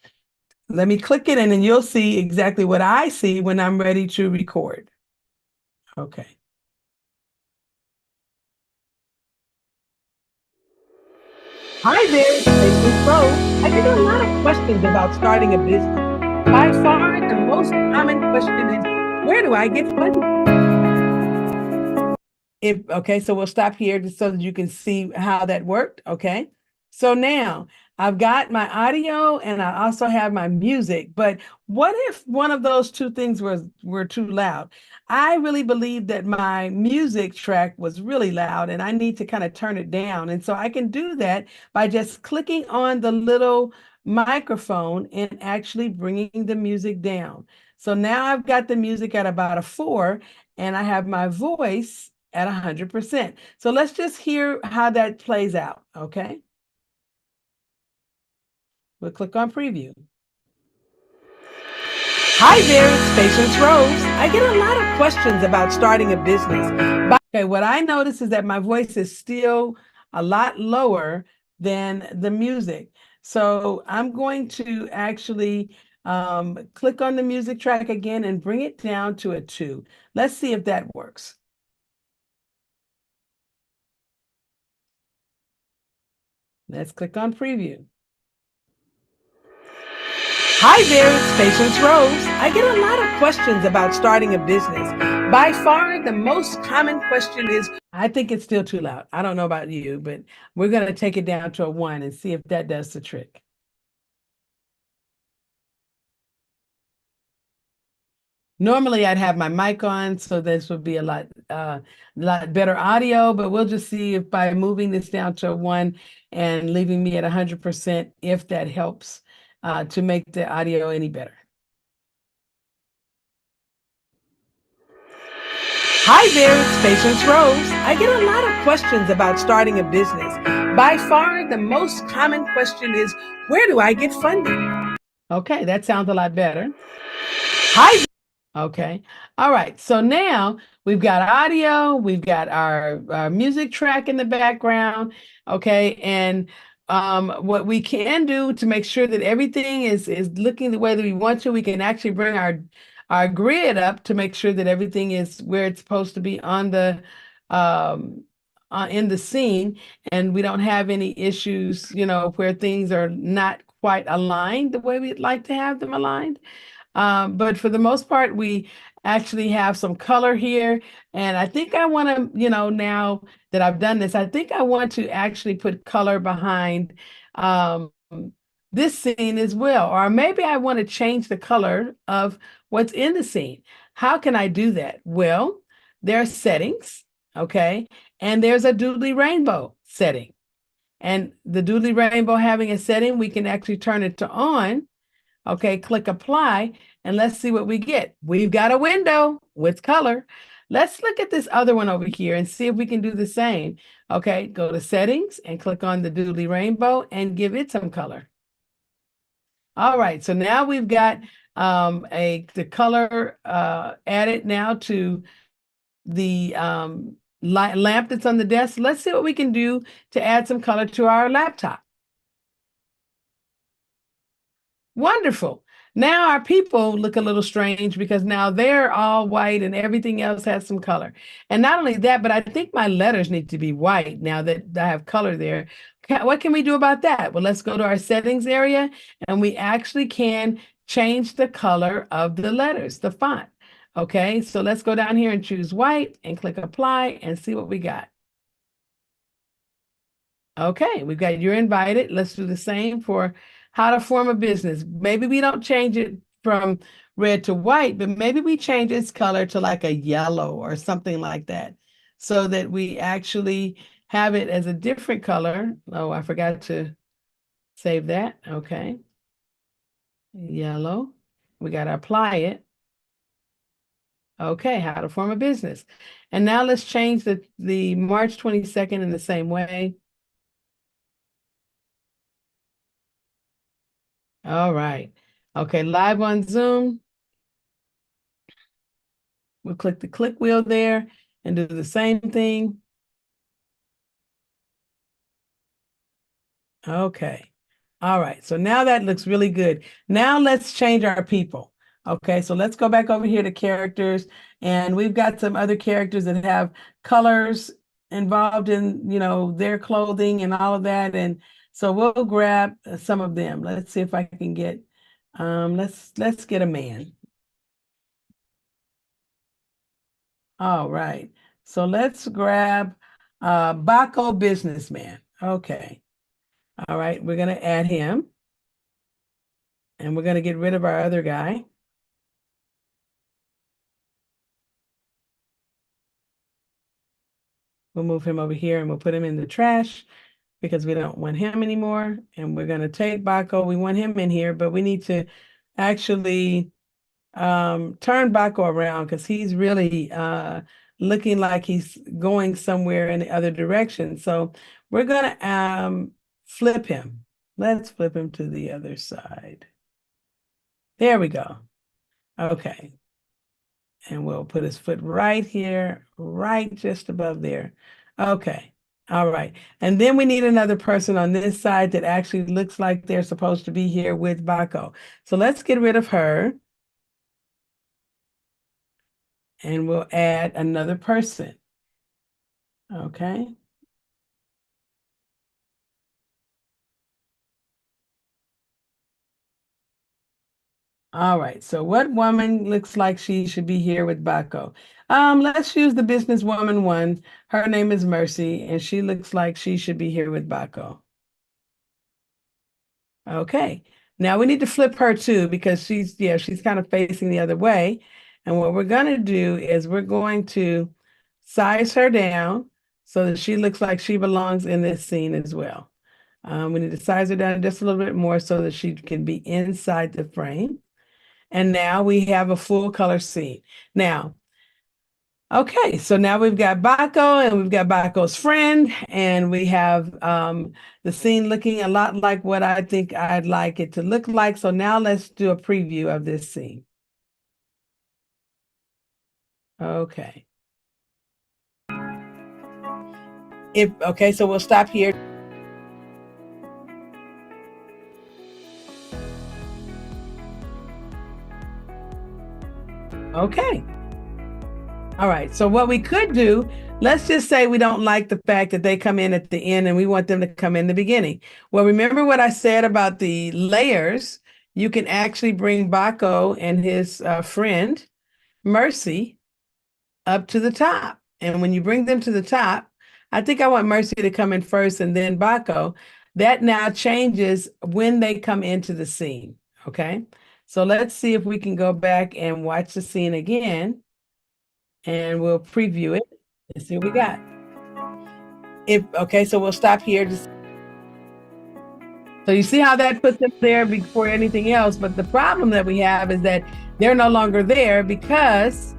Let me click it and then you'll see exactly what I see when I'm ready to record. Okay. Hi there, it's Stacey Pro. I get a lot of questions about starting a business. By far, the most common question is, where do I get funding? Okay, so we'll stop here just so that you can see how that worked. Okay. So now I've got my audio and I also have my music, but what if one of those two things were too loud? I really believe that my music track was really loud and I need to kind of turn it down. And so I can do that by just clicking on the little microphone and actually bringing the music down. So now I've got the music at about a 4 and I have my voice at 100%. So let's just hear how that plays out, okay? We'll click on preview. Hi there, it's Patience Rose. I get a lot of questions about starting a business. Okay, what I notice is that my voice is still a lot lower than the music. So I'm going to actually click on the music track again and bring it down to a 2. Let's see if that works. Let's click on preview. Hi there, it's Patience Rose. I get a lot of questions about starting a business. By far, the most common question is, I think it's still too loud. I don't know about you, but we're going to take it down to a 1 and see if that does the trick. Normally, I'd have my mic on, so this would be a lot better audio, but we'll just see if by moving this down to a 1 and leaving me at 100%, if that helps to make the audio any better. Hi there, it's Patience Rose. I get a lot of questions about starting a business. By far, the most common question is, where do I get funding? Okay, that sounds a lot better. Hi. Okay. All right. So now we've got audio, we've got our music track in the background. Okay. And what we can do to make sure that everything is looking the way that we want to, we can actually bring our grid up to make sure that everything is where it's supposed to be on the in the scene, and we don't have any issues, where things are not quite aligned the way we'd like to have them aligned. But for the most part, we actually have some color here. And I think I want to, now that I've done this, I think I want to actually put color behind this scene as well. Or maybe I want to change the color of what's in the scene. How can I do that? Well, there are settings, okay? And there's a Doodly Rainbow setting. And the Doodly Rainbow having a setting, we can actually turn it to on. Okay, click apply and let's see what we get. We've got a window with color. Let's look at this other one over here and see if we can do the same. Okay, go to settings and click on the Doodly Rainbow and give it some color. All right, so now we've got the color added now to the lamp that's on the desk. Let's see what we can do to add some color to our laptop. Wonderful. Now our people look a little strange because now they're all white and everything else has some color. And not only that, but I think my letters need to be white now that I have color there. What can we do about that? Well, let's go to our settings area and we actually can change the color of the letters, the font. Okay, so let's go down here and choose white and click apply and see what we got. Okay, we've got you're invited. Let's do the same for how to form a business. Maybe we don't change it from red to white, but maybe we change its color to like a yellow or something like that so that we actually have it as a different color. Oh, I forgot to save that. Okay. Yellow. We got to apply it. Okay, how to form a business. And now let's change the March 22nd in the same way. All right. Okay, live on Zoom. We'll click the click wheel there and do the same thing. Okay. All right. So now that looks really good. Now let's change our people. Okay. So let's go back over here to characters. And we've got some other characters that have colors involved in, their clothing and all of that. And so we'll grab some of them. Let's see if I can get, let's get a man. All right. So let's grab Baco businessman. Okay. All right. We're going to add him. And we're going to get rid of our other guy. We'll move him over here and we'll put him in the trash because we don't want him anymore. And we're going to take Baco. We want him in here, but we need to actually turn Baco around because he's really looking like he's going somewhere in the other direction. So we're going to flip him. Let's flip him to the other side. There we go. Okay. And we'll put his foot right here, right just above there. Okay. All right. And then we need another person on this side that actually looks like they're supposed to be here with Baco. So let's get rid of her. And we'll add another person. Okay. All right. So what woman looks like she should be here with Baco? Let's use the businesswoman one. Her name is Mercy, and she looks like she should be here with Baco. Okay. Now we need to flip her too because she's kind of facing the other way. And what we're going to do is we're going to size her down so that she looks like she belongs in this scene as well. We need to size her down just a little bit more so that she can be inside the frame. And now we have a full color scene. Now, okay, so now we've got Baco and we've got Baco's friend, and we have the scene looking a lot like what I think I'd like it to look like. So now let's do a preview of this scene. Okay. Okay, so we'll stop here. Okay. All right. So what we could do, let's just say we don't like the fact that they come in at the end and we want them to come in the beginning. Well, remember what I said about the layers? You can actually bring Baco and his friend, Mercy, up to the top. And when you bring them to the top, I think I want Mercy to come in first and then Baco. That now changes when they come into the scene. Okay. So let's see if we can go back and watch the scene again. And we'll preview it and see what we got. Okay, so we'll stop here. So you see how that puts them there before anything else. But the problem that we have is that they're no longer there because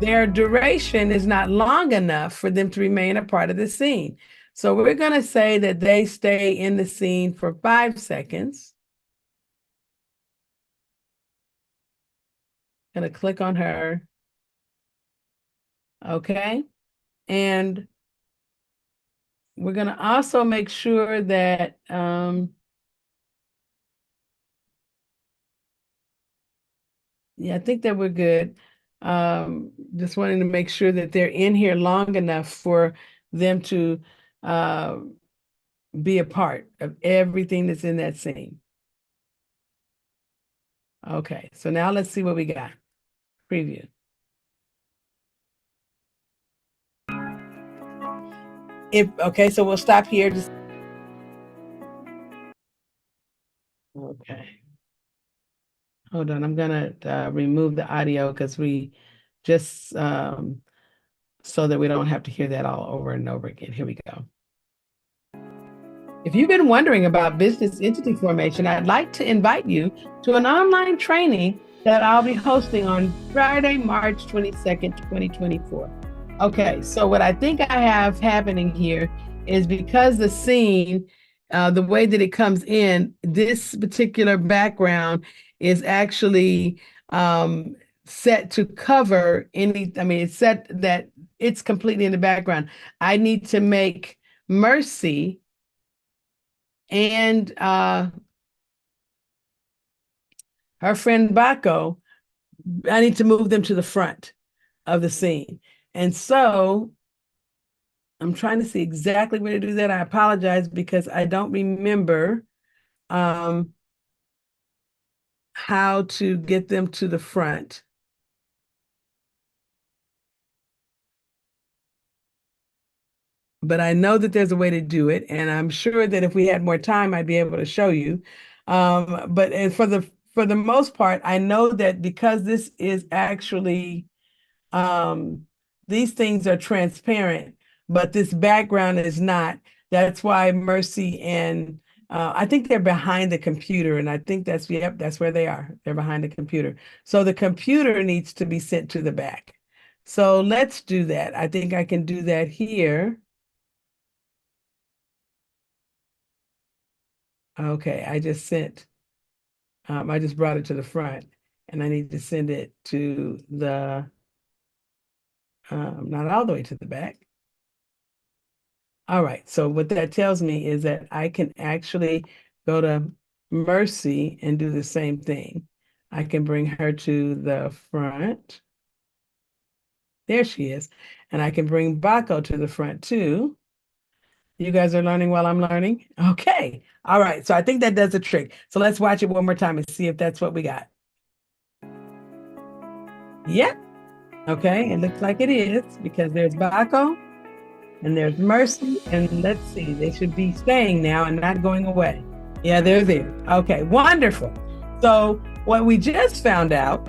their duration is not long enough for them to remain a part of the scene. So we're going to say that they stay in the scene for 5 seconds. Going to click on her. Okay. And we're going to also make sure that I think that we're good. Just wanting to make sure that they're in here long enough for them to be a part of everything that's in that scene. Okay, so now let's see what we got. Preview. Okay, so we'll stop here. Okay. Hold on, I'm gonna remove the audio because we just so that we don't have to hear that all over and over again. Here we go. If you've been wondering about business entity formation, I'd like to invite you to an online training that I'll be hosting on Friday, March 22nd, 2024. Okay, so what I think I have happening here is because the scene, the way that it comes in, this particular background is actually set to cover it's set that it's completely in the background. I need to make Mercy and her friend Baco, I need to move them to the front of the scene. And so I'm trying to see exactly where to do that. I apologize because I don't remember how to get them to the front. But I know that there's a way to do it, and I'm sure that if we had more time, I'd be able to show you. But for the most part, I know that because this is actually these things are transparent, but this background is not. That's why Mercy and I think they're behind the computer, and I think yep, that's where they are. They're behind the computer. So the computer needs to be sent to the back. So let's do that. I think I can do that here. Okay, I just brought it to the front, and I need to send it to the, not all the way to the back. All right, so what that tells me is that I can actually go to Mercy and do the same thing. I can bring her to the front. There she is. And I can bring Baco to the front too. You guys are learning while I'm learning? Okay. All right. So I think that does the trick. So let's watch it one more time and see if that's what we got. Yep. Okay. It looks like it is because there's Baco and there's Mercy. And let's see, they should be staying now and not going away. Yeah, they're there. Okay. Wonderful. So what we just found out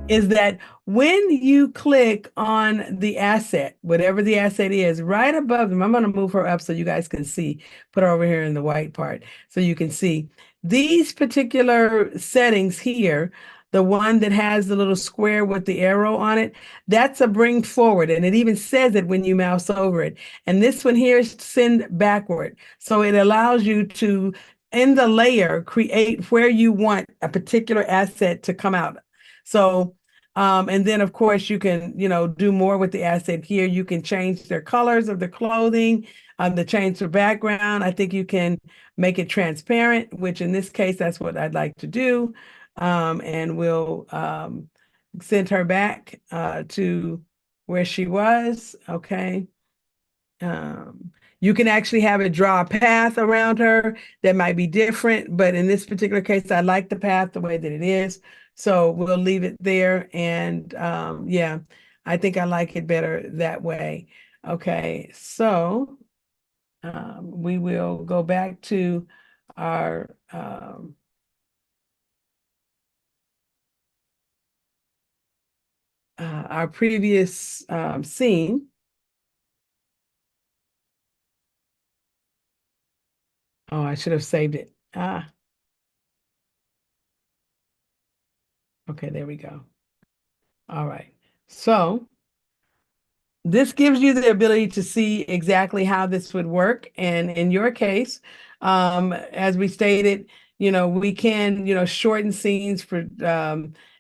is that when you click on the asset, whatever the asset is, right above them, I'm going to move her up so you guys can see, put her over here in the white part so you can see these particular settings here. The one that has the little square with the arrow on it, that's a bring forward. And it even says it when you mouse over it. And this one here is send backward. So it allows you to, in the layer, create where you want a particular asset to come out. So, and then of course you can, do more with the asset here. You can change their colors of the clothing, the change the background. I think you can make it transparent, which in this case, that's what I'd like to do. And we'll send her back to where she was. Okay. You can actually have it draw a path around her that might be different, but in this particular case, I like the path the way that it is. So we'll leave it there. And yeah, I think I like it better that way. Okay, so we will go back to our previous scene. Oh, I should have saved it. Okay, there we go. All right. So this gives you the ability to see exactly how this would work. And in your case, as we stated, we can, shorten scenes for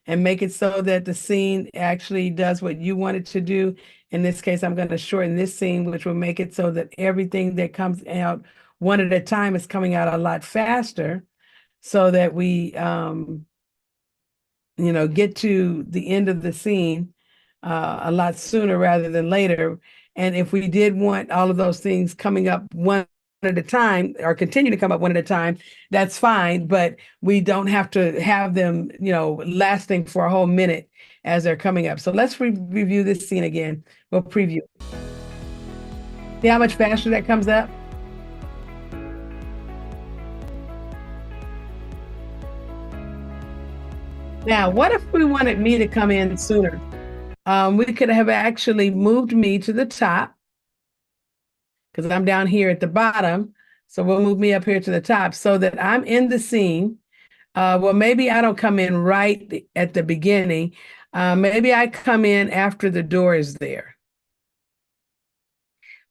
and make it so that the scene actually does what you want it to do. In this case, I'm going to shorten this scene, which will make it so that everything that comes out one at a time is coming out a lot faster so that we, get to the end of the scene a lot sooner rather than later. And if we did want all of those things coming up one at a time or continue to come up one at a time, that's fine, but we don't have to have them, lasting for a whole minute as they're coming up. So let's review this scene again. We'll preview. See how much faster that comes up? Now, what if we wanted me to come in sooner? We could have actually moved me to the top because I'm down here at the bottom. So we'll move me up here to the top so that I'm in the scene. Well, maybe I don't come in right at the beginning. Maybe I come in after the door is there.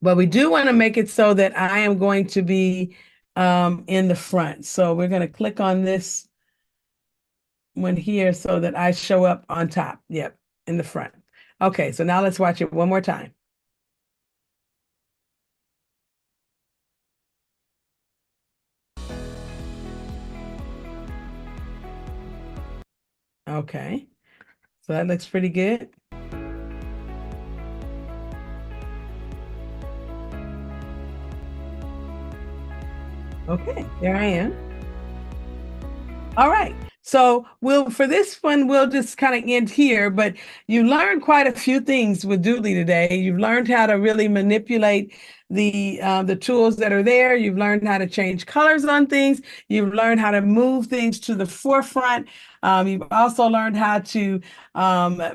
But we do want to make it so that I am going to be in the front. So we're going to click on this one here so that I show up on top. Yep, in the front. Okay, so now let's watch it one more time. Okay, so that looks pretty good. Okay, there I am. All right. So for this one, we'll just kind of end here, but you learned quite a few things with Doodly today. You've learned how to really manipulate the tools that are there. You've learned how to change colors on things. You've learned how to move things to the forefront. You've also learned how to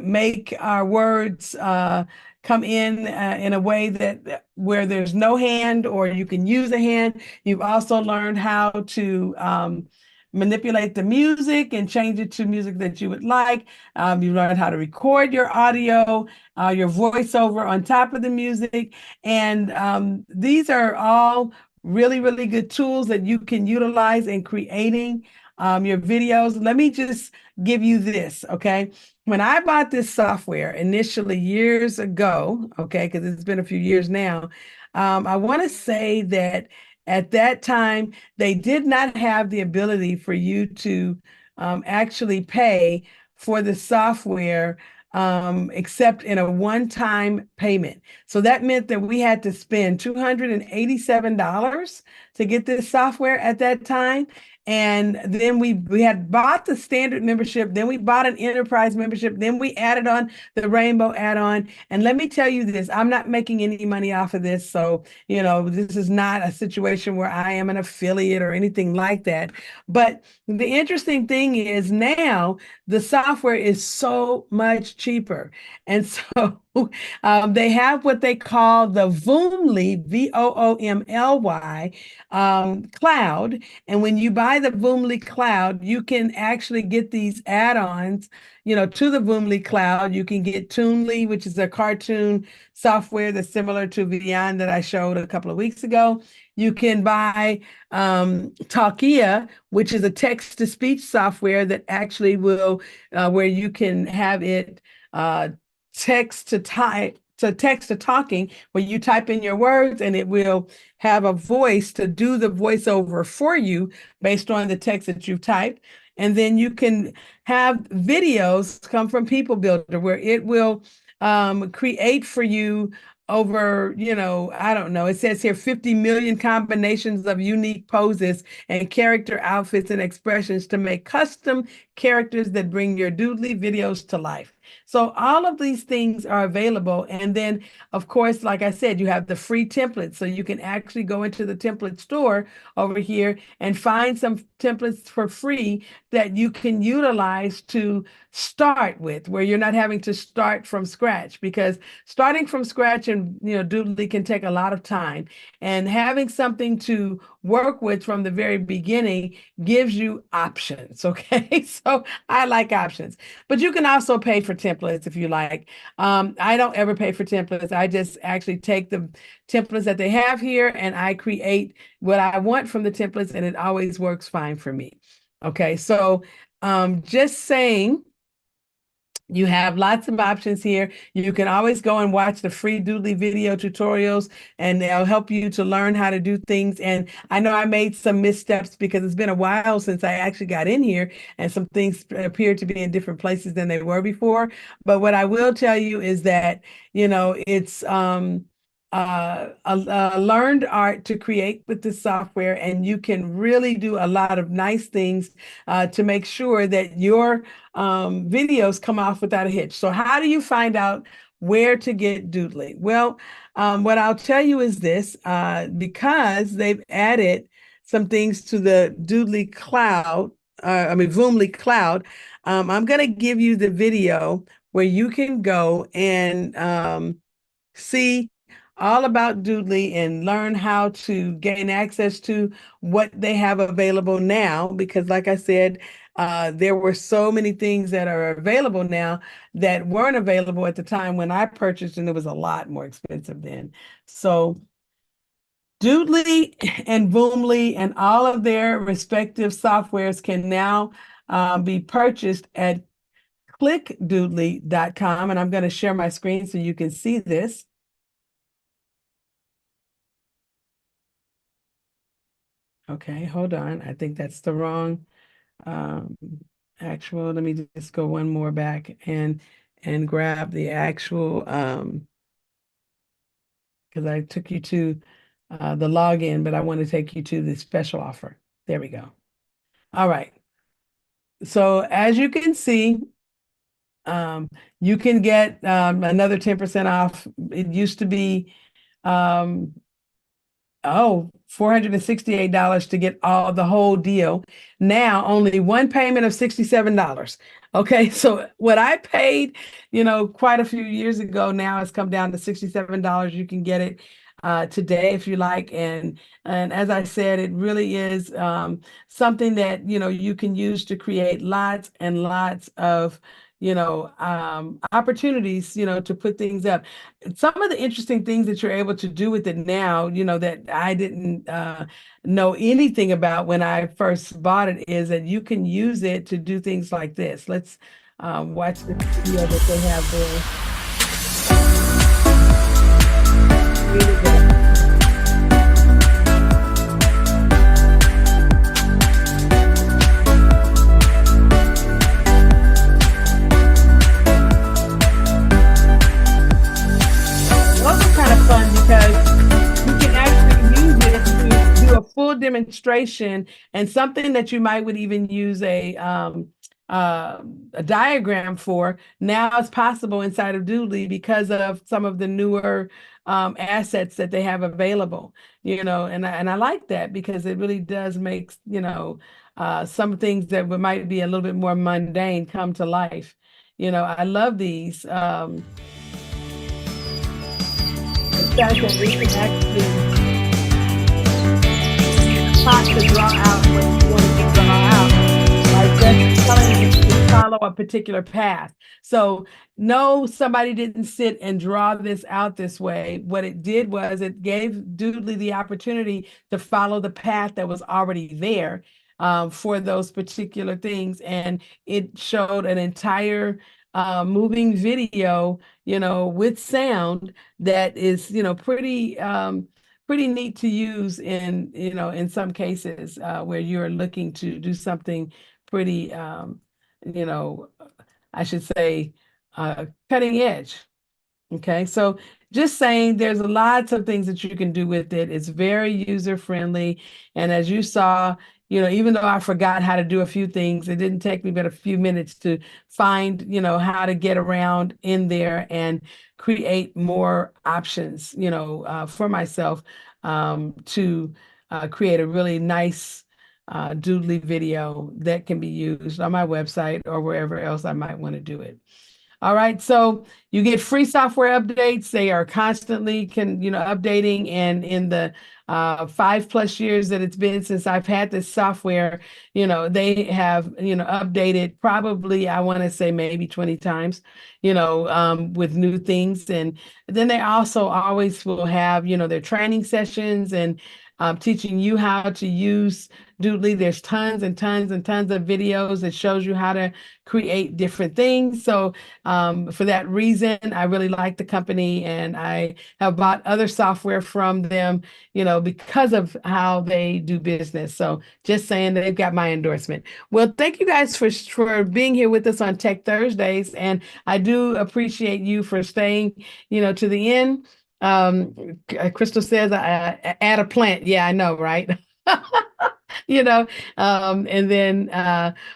make our words come in a way that where there's no hand or you can use a hand. You've also learned how to manipulate the music and change it to music that you would like. You learn how to record your audio, your voiceover on top of the music. And these are all really, really good tools that you can utilize in creating your videos. Let me just give you this, okay? When I bought this software initially years ago, okay, because it's been a few years now, I want to say that at that time, they did not have the ability for you to actually pay for the software except in a one-time payment. So that meant that we had to spend $287 to get this software at that time. And then we had bought the standard membership, then we bought an enterprise membership, then we added on the rainbow add-on. And let me tell you this, I'm not making any money off of this. So, you know, this is not a situation where I am an affiliate or anything like that. But the interesting thing is now the software is so much cheaper. And so they have what they call the Voomly, Voomly cloud. And when you buy the Voomly cloud, you can actually get these add-ons, you know, to the Voomly cloud. You can get Toonly, which is a cartoon software that's similar to Vyond that I showed a couple of weeks ago. You can buy Talkia, which is a text-to-speech software that actually will, where you can have it text to text to talking, where you type in your words and it will have a voice to do the voiceover for you based on the text that you've typed. And then you can have videos come from People Builder, where it will create for you over, you know, I don't know, it says here 50 million combinations of unique poses and character outfits and expressions to make custom characters that bring your Doodly videos to life. So all of these things are available. And then, of course, like I said, you have the free templates. So you can actually go into the template store over here and find some templates for free that you can utilize to start with, where you're not having to start from scratch, because starting from scratch and, you know, Doodly can take a lot of time, and having something to work with from the very beginning gives you options. Okay. So I like options, but you can also pay for templates if you like. I don't ever pay for templates. I just actually take the templates that they have here and I create what I want from the templates, and it always works fine for me. Okay. So just saying, you have lots of options here. You can always go and watch the free Doodly video tutorials, and they'll help you to learn how to do things. And I know I made some missteps because it's been a while since I actually got in here, and some things appear to be in different places than they were before. But what I will tell you is that, you know, it's a learned art to create with the software, and you can really do a lot of nice things to make sure that your videos come off without a hitch. So how do you find out where to get Doodly? Well, what I'll tell you is this, because they've added some things to the Doodly cloud, Voomly cloud, I'm going to give you the video where you can go and see all about Doodly and learn how to gain access to what they have available now. Because like I said, there were so many things that are available now that weren't available at the time when I purchased, and it was a lot more expensive then. So Doodly and Voomly and all of their respective softwares can now be purchased at clickdoodly.com. And I'm going to share my screen so you can see this. Okay, hold on. I think that's the wrong. actual, let me just go one more back and grab the actual because I took you to the login, but I want to take you to the special offer. There we go. All right. So as you can see, you can get another 10% off. It used to be $468 to get all the whole deal. Now only one payment of $67. Okay, so what I paid, quite a few years ago now has come down to $67. You can get it today if you like. And as I said, it really is something that you can use to create lots and lots of opportunities, to put things up. Some of the interesting things that you're able to do with it now, that I didn't know anything about when I first bought it, is that you can use it to do things like this. Let's watch the video that they have there. Really good. Full demonstration and something that you might would even use a diagram for now is possible inside of Doodly because of some of the newer assets that they have available, and I like that because it really does make some things that might be a little bit more mundane come to life. I love these. The fact that we can actually to draw out what you want to draw out, like just telling you to follow a particular path. So no, somebody didn't sit and draw this out this way. What it did was it gave Doodly the opportunity to follow the path that was already there for those particular things, and it showed an entire moving video, with sound that is, pretty neat to use in some cases where you're looking to do something pretty, I should say, cutting edge. Okay, so just saying there's lots of things that you can do with it. It's very user friendly. And as you saw, even though I forgot how to do a few things, it didn't take me but a few minutes to find, how to get around in there and create more options, for myself to create a really nice Doodly video that can be used on my website or wherever else I might want to do it. All right, so you get free software updates. They are constantly updating, and in the 5+ years that it's been since I've had this software, they have updated probably, I want to say maybe 20 times, with new things. And then they also always will have their training sessions and teaching you how to use Doodly. There's tons and tons and tons of videos that shows you how to create different things. So for that reason, I really like the company, and I have bought other software from them, because of how they do business. So just saying that they've got my endorsement. Well, thank you guys for being here with us on Tech Thursdays. And I do appreciate you for staying, to the end. Crystal says, add a plant. Yeah, I know, right? And then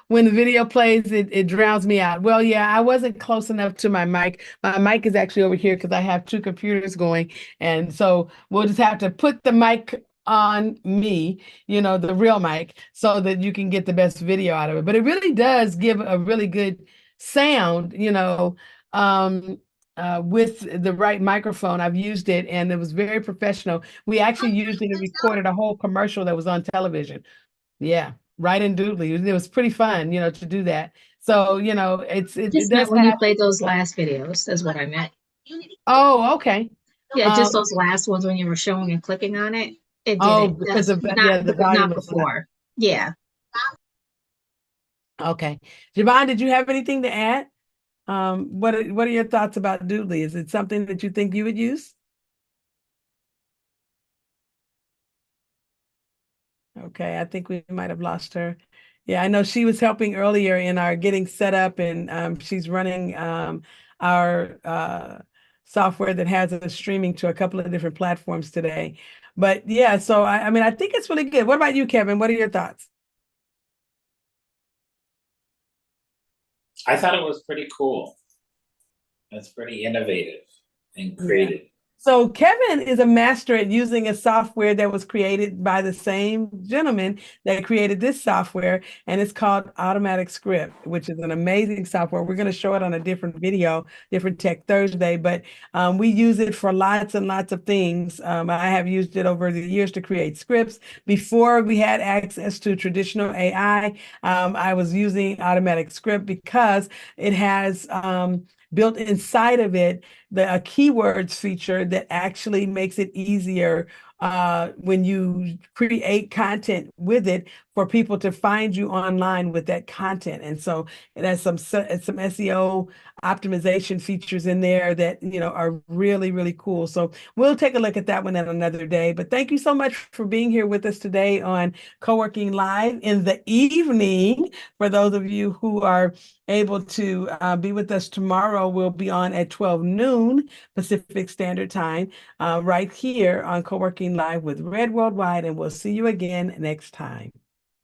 when the video plays, it drowns me out. Well, yeah, I wasn't close enough to my mic. My mic is actually over here because I have two computers going. And so we'll just have to put the mic on me, the real mic, so that you can get the best video out of it. But it really does give a really good sound, with the right microphone. I've used it and it was very professional. We actually used it and recorded a whole commercial that was on television. Yeah, right in Doodly. It was pretty fun, to do that. So, it Just does not when you have. played those last videos, is what I meant. Oh, okay. Yeah, just those last ones when you were showing and clicking on it. It Oh, didn't. because of the Not volume was before. Yeah. Okay. Javon, did you have anything to add? What are your thoughts about Doodly? Is it something that you think you would use? Okay, I think we might have lost her. Yeah, I know she was helping earlier in our getting set up, and she's running our software that has us streaming to a couple of different platforms today. But yeah, so I mean, I think it's really good. What about you, Kevin? What are your thoughts? I thought it was pretty cool. It's pretty innovative and Yeah. creative. So Kevin is a master at using a software that was created by the same gentleman that created this software, and it's called Automatic Script, which is an amazing software. We're going to show it on a different video, different Tech Thursday, but we use it for lots and lots of things. I have used it over the years to create scripts. Before we had access to traditional AI, I was using Automatic Script because it has built inside of it a keywords feature that actually makes it easier when you create content with it for people to find you online with that content. And so it has some SEO optimization features in there that, you know, are really, really cool. So we'll take a look at that one at another day. But thank you so much for being here with us today on Co-working Live in the evening. For those of you who are able to be with us tomorrow, we'll be on at 12 noon Pacific Standard Time, right here on Co-working Live with Red Worldwide, and we'll see you again next time.